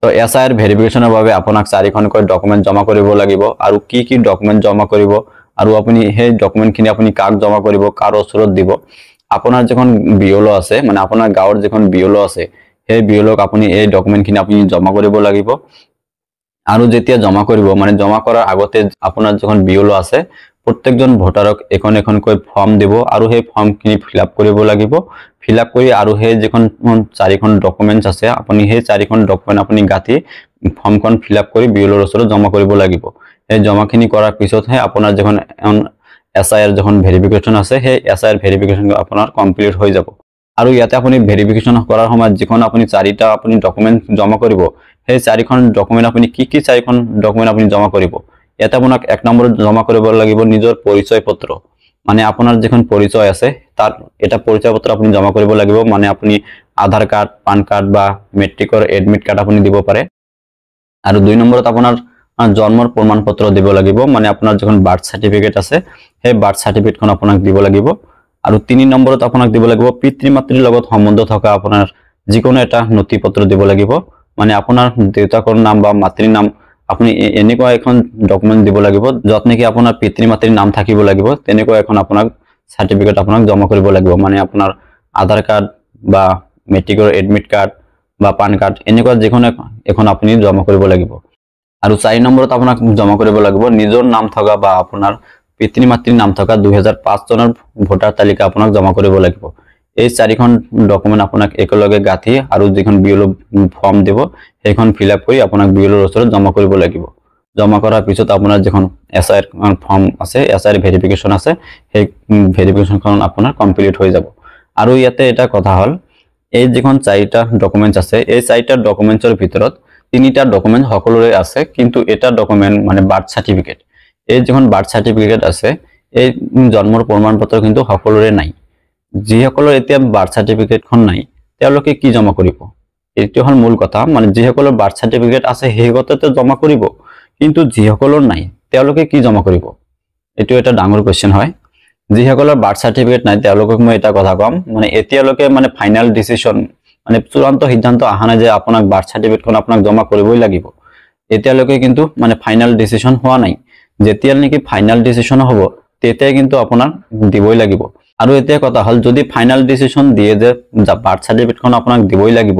তো এসআইৰ ভেৰিফিকেশ্যনৰ বাবে আপোনাক 4খনকৈ ডকুমেন্ট জমা কৰিব লাগিব আৰু কি ডকুমেন্ট জমা কৰিব আৰু আপুনি সেই ডকুমেন্টখিনি আপুনি কাক জমা কৰিব কাৰ ওচৰত দিব আপোনাৰ যখন বিএলও আছে মানে আপোনাৰ গাঁৱৰ যখন বিএলও আছে সেই বিএলওক আপুনি এই ডকুমেন্টখিনি আপুনি জমা কৰিব লাগিব আৰু যেতিয়া জমা কৰিব মানে জমা কৰাৰ আগতে আপোনাৰ যখন বিএলও আছে প্ৰত্যেকজন ভোটাৰক এখন ফৰ্ম দিব আৰু সেই ফৰ্মখিনি ফিলআপ কৰিব লাগিব ফিলআপ কৰি আৰু সেই যখন 4খন ডকুমেন্টস আছে আপুনি সেই 4খন ডকুমেন্ট আপুনি গাঁঠি ফৰ্মখন ফিলআপ কৰি বিএলওৰ ওচৰত জমা কৰিব লাগিব এই জমাখিনি কৰাৰ পিছতহে আপোনাৰ যখন এসআইৰ যখন ভেৰিফিকেশ্যন আছে সেই এসআইৰ ভেৰিফিকেশ্যন আপোনাৰ কমপ্লিট হৈ যাব আৰু ইয়াতে আপুনি ভেৰিফিকেশ্যন কৰাৰ সময়ত যখন আপুনি 4টা আপুনি ডকুমেন্ট জমা কৰিব সেই 4খন ডকুমেন্ট আপুনি কি 4খন ডকুমেন্ট আপুনি জমা কৰিব ইয়াতে আপোনাক 1 নম্বৰত জমা কৰিব লাগিব নিজৰ পৰিচয় পত্ৰ মানে আপোনাৰ যখন পৰিচয় আছে তাৰ এটা পৰিচয় পত্ৰ আপুনি জমা কৰিব লাগিব মানে আপুনি আধাৰ কাৰ্ড পান কাৰ্ড বা মেট্ৰিকৰ এডমিট কাৰ্ড আপুনি দিব পাৰে আৰু 2 নম্বৰত আপোনাৰ জন্মৰ প্ৰমাণ পত্ৰ দিব লাগিব মানে আপোনাৰ যখন বাৰ্থ সাৰ্টিফিকেট আছে সেই বাৰ্থ সাৰ্টিফিকেটখন আপোনাক দিব লাগিব আৰু 3 নম্বৰত আপোনাক দিব লাগিব পিতৃ মাতৃৰ লগত সম্বন্ধ থকা আপোনাৰ যিকোনো এটা নথি পত্ৰ দিব লাগিব মানে আপোনাৰ দেউতাকৰ নাম বা মাতৃৰ নাম আপুনি এনেকুৱা এখন ডকুমেন্ট দিব লাগিব যত নেকি আপোনাৰ পিতৃ মাতৃৰ নাম থাকিব লাগিব তেনেকুৱা এখন আপোনাক সাৰ্টিফিকেট আপোনাক জমা কৰিব লাগিব মানে আপোনাৰ আধাৰ কাৰ্ড বা মেট্ৰিকৰ এডমিট কাৰ্ড বা পান কাৰ্ড এনেকুৱা যিকোনো এখন আপুনি জমা কৰিব লাগিব আৰু 4 নম্বৰত আপোনাক জমা কৰিব লাগিব নিজৰ নাম থকা বা আপোনাৰ পিতৃ মাতৃৰ নাম থকা 2005 চনৰ ভোটাৰ তালিকা আপোনাক জমা কৰিব লাগিব এই 4খন ডকুমেন্ট আপোনাক একেলগে গাঁঠি আৰু যিখন বিএলও ফৰ্ম দিব সেইখন ফিলআপ কৰি আপোনাক বিএলওৰ ওচৰত জমা কৰিব লাগিব জমা কৰাৰ পিছত আপোনাৰ যখন এসআইৰ ফৰ্ম আছে এসআইৰ ভেৰিফিকেশ্যন আছে সেই ভেৰিফিকেশ্যনখন আপোনাৰ কমপ্লিট হৈ যাব আৰু ইয়াতে এটা কথা হল এই যখন 4টা ডকুমেন্টস আছে এই 4টা ডকুমেন্টসৰ ভিতৰত 3টা ডকুমেন্ট সকলোৰে আছে কিন্তু এটা ডকুমেন্ট মানে বাৰ্থ সাৰ্টিফিকেট এই যখন বাৰ্থ সাৰ্টিফিকেট আছে এই জন্মৰ প্ৰমাণ পত্ৰ কিন্তু সকলোৰে নাই যিসকলৰ এতিয়া বাৰ্থ সাৰ্টিফিকেটখন নাই তেওঁলোকে কি জমা কৰিব এইটো হল মূল কথা মানে যিসকলৰ বাৰ্থ সাৰ্টিফিকেট আছে হেগতেতে জমা কৰিব কিন্তু যিসকলৰ নাই তেওঁলোকে কি জমা কৰিব এটো এটা ডাঙৰ কোৱেশ্চন হয় যিসকলৰ বাৰ্থ সাৰ্টিফিকেট নাই তেওঁলোকক মই এটা কথা কম মানে এতিয়ালৈকে মানে ফাইনাল ডিসিশন মানে চূড়ান্ত সিদ্ধান্ত আহা নাই যে আপোনাক বাৰ্থ সাৰ্টিফিকেটখন আপোনাক জমা কৰিবই লাগিব এতিয়ালৈকে কিন্তু মানে ফাইনাল ডিসিশন হোৱা নাই যেতিয়া নেকি ফাইনাল ডিসিশন হ'ব তেতিয়া কিন্তু আপোনাক দিবই লাগিব আৰু এতিয়া কথা হল যদি ফাইনাল ডিসিশন দিয়ে যে বাৰ্থ সাৰ্টিফিকেটখন আপোনাক দিবই লাগিব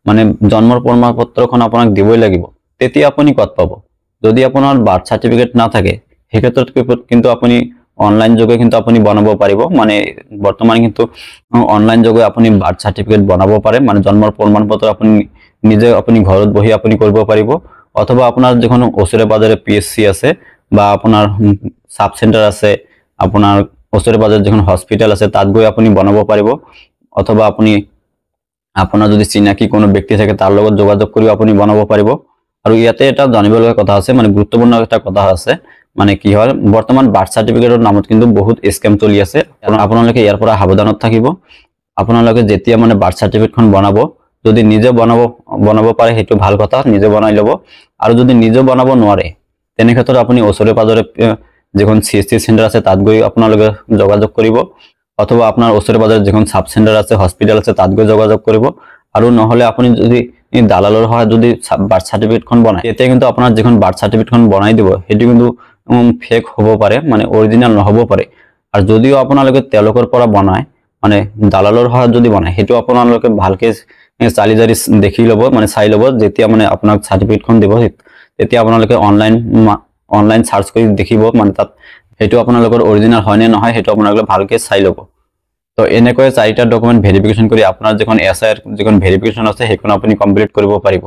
মানে জন্মৰ প্ৰমাণ পত্ৰখন আপোনাক দিবই লাগিব তেতিয়া আপুনি কত পাব যদি আপোনাৰ বাৰ্থ সাৰ্টিফিকেট না থাকে সেই ক্ষেত্ৰত কিন্তু আপুনি অনলাইন যোগে কিন্তু আপুনি বনাব পাৰিব মানে বৰ্তমান কিন্তু অনলাইন যোগে আপুনি বাৰ্থ সাৰ্টিফিকেট বনাব পাৰে মানে জন্মৰ প্ৰমাণ পত্ৰ আপুনি নিজে আপুনি ঘৰত বহি আপুনি কৰিব পাৰিব অথবা আপোনাৰ যখন ওচৰে পাজৰে পিএসসি আছে বা আপোনাৰ সাব সেন্টাৰ আছে আপোনাৰ ওচৰে পাজৰে যখন হস্পিটাল আছে তাত গৈ আপুনি বনাব পাৰিব অথবা আপুনি আপোনাৰ যদি চিনাকি কোনো ব্যক্তি থাকে তাৰ লগত যোগাযোগ কৰি আপুনি বনাব পাৰিব আৰু ইয়াতে এটা জানিবলগীয়া কথা আছে মানে গুৰুত্বপূৰ্ণ এটা কথা আছে মানে কি হয় বৰ্তমান বাৰ্থ সাৰ্টিফিকেটৰ নামত কিন্তু বহুত স্ক্যাম চলি আছে আপোনালোকে ইয়াৰ পৰা সাৱধানত থাকিব আপোনালোকে যেতিয়া মানে বাৰ্থ সাৰ্টিফিকেটখন বনাব যদি নিজে বনাব পাৰে হেতু ভাল কথা নিজে বনাই লব আৰু যদি নিজে বনাব নোৱাৰে তেনে ক্ষেত্ৰত আপুনি ওচৰে পাজৰে যখন সিএসসি সেন্টাৰ আছে তাত গৈ আপোনালোকে যোগাযোগ কৰিব অথবা আপোনাৰ ওচৰে পাজৰে যখন সাব সেন্টাৰ আছে হস্পিটাল আছে তাত গৈ যোগাযোগ কৰিব আৰু নহলে আপুনি যদি দালালৰ হয় যদি বাৰ্থ সাৰ্টিফিকেটখন বনায় তেতিয়া কিন্তু আপোনাৰ যখন বাৰ্থ সাৰ্টিফিকেটখন বনাই দিব হেতু কিন্তু ফেক হ'ব পাৰে মানে অৰিজিনাল নহব পাৰে আৰু যদিও আপোনালোকে তেওঁলোকৰ পৰা বনায় মানে দালালৰ হয় যদি বনায় হেতু আপোনালোকে ভালকে চালি জাৰি দেখি লব মানে চাই লব যেতিয়া মানে আপোনাক সাৰ্টিফিকেটখন দিব তেতিয়া আপোনালোকে অনলাইন সাৰ্চ কৰি দেখিব মানে তাত হেতু আপোনালোকৰ অৰিজিনাল হয় নে নহয় হেতু আপোনালোকে ভালকে চাই লব তো এনেকৈ 4টা ডকুমেন্ট ভেৰিফিকেশ্যন কৰি আপোনাৰ যখন এসআইৰ যখন ভেৰিফিকেশ্যন আছে হেখন আপুনি কমপ্লিট কৰিব পাৰিব